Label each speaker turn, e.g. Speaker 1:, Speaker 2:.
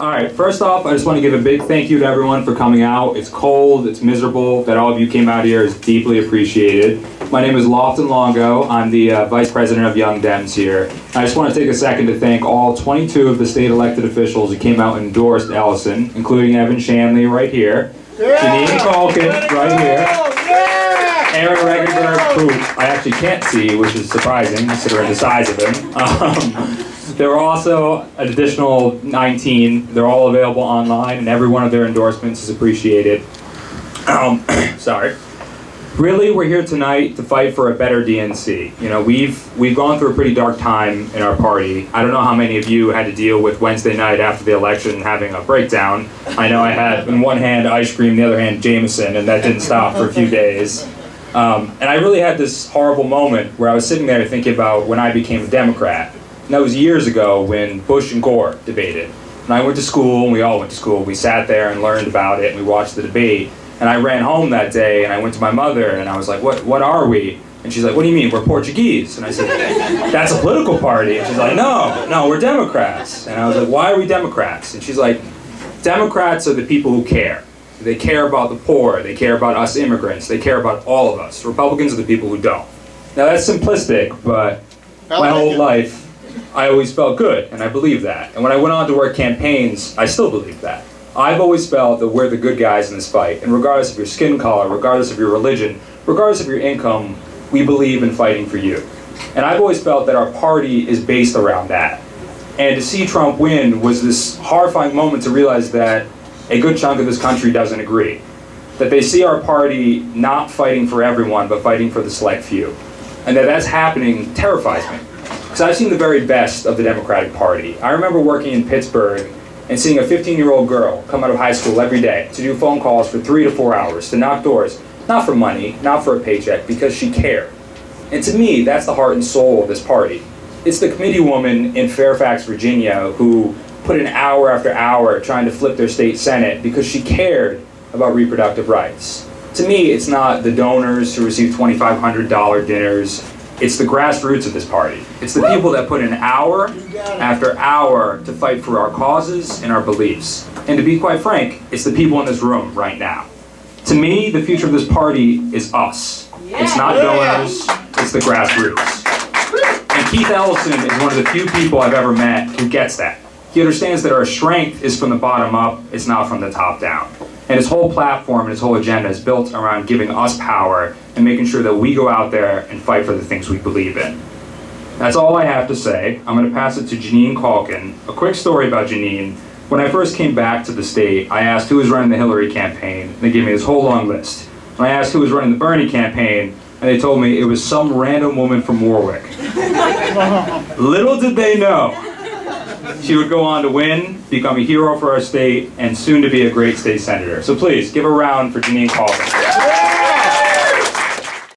Speaker 1: All right, first off, I just want to give a big thank you to everyone for coming out. It's cold, it's miserable. That all of you came out here is deeply appreciated. My name is Lawson Longo. I'm the Vice President of Young Dems here. I just want to take a second to thank all 22 of the state elected officials who came out and endorsed Allison, including Evan Shanley right here, Janine Culkin right here, Aaron Regenberg, who I actually can't see, which is surprising considering the size of him. There were also an additional 19. They're all available online, and every one of their endorsements is appreciated. Sorry. Really, we're here tonight to fight for a better DNC. You know, we've gone through a pretty dark time in our party. I don't know how many of you had to deal with Wednesday night after the election having a breakdown. I know I had in one hand ice cream, the other hand Jameson, and that didn't stop for a few days. And I really had this horrible moment where I was sitting there thinking about when I became a Democrat. And that was years ago when Bush and Gore debated. And I went to school, and we all went to school. We sat there and learned about it, and we watched the debate. And I ran home that day, and I went to my mother, and I was like, what are we? And she's like, what do you mean, we're Portuguese? And I said, that's a political party. And she's like, no, we're Democrats. And I was like, why are we Democrats? And she's like, Democrats are the people who care. They care about the poor. They care about us immigrants. They care about all of us. Republicans are the people who don't. Now, that's simplistic, but my whole life, I always felt good, and I believe that. And when I went on to work campaigns, I still believe that. I've always felt that we're the good guys in this fight, and regardless of your skin color, regardless of your religion, regardless of your income, we believe in fighting for you. And I've always felt that our party is based around that. And to see Trump win was this horrifying moment to realize that a good chunk of this country doesn't agree. That they see our party not fighting for everyone, but fighting for the select few. And that that's happening terrifies me. Because I've seen the very best of the Democratic Party. I remember working in Pittsburgh and seeing a 15-year-old girl come out of high school every day to do phone calls for 3 to 4 hours, to knock doors, not for money, not for a paycheck, because she cared. And to me, that's the heart and soul of this party. It's the committee woman in Fairfax, Virginia, who put in hour after hour trying to flip their state senate because she cared about reproductive rights. To me, it's not the donors who receive $2,500 dinners. It's the grassroots of this party. It's the people that put in hour after hour to fight for our causes and our beliefs. And to be quite frank, it's the people in this room right now. To me, the future of this party is us. It's not donors, it's the grassroots. And Keith Ellison is one of the few people I've ever met who gets that. He understands that our strength is from the bottom up, it's not from the top down. And his whole platform and his whole agenda is built around giving us power and making sure that we go out there and fight for the things we believe in. That's all I have to say. I'm going to pass it to Janine Culkin. A quick story about Janine. When I first came back to the state, I asked who was running the Hillary campaign, and they gave me this whole long list. When I asked who was running the Bernie campaign, and they told me it was some random woman from Warwick. Little did they know, she would go on to win, become a hero for our state, and soon to be a great state senator. So please, give a round for Janine Culkin.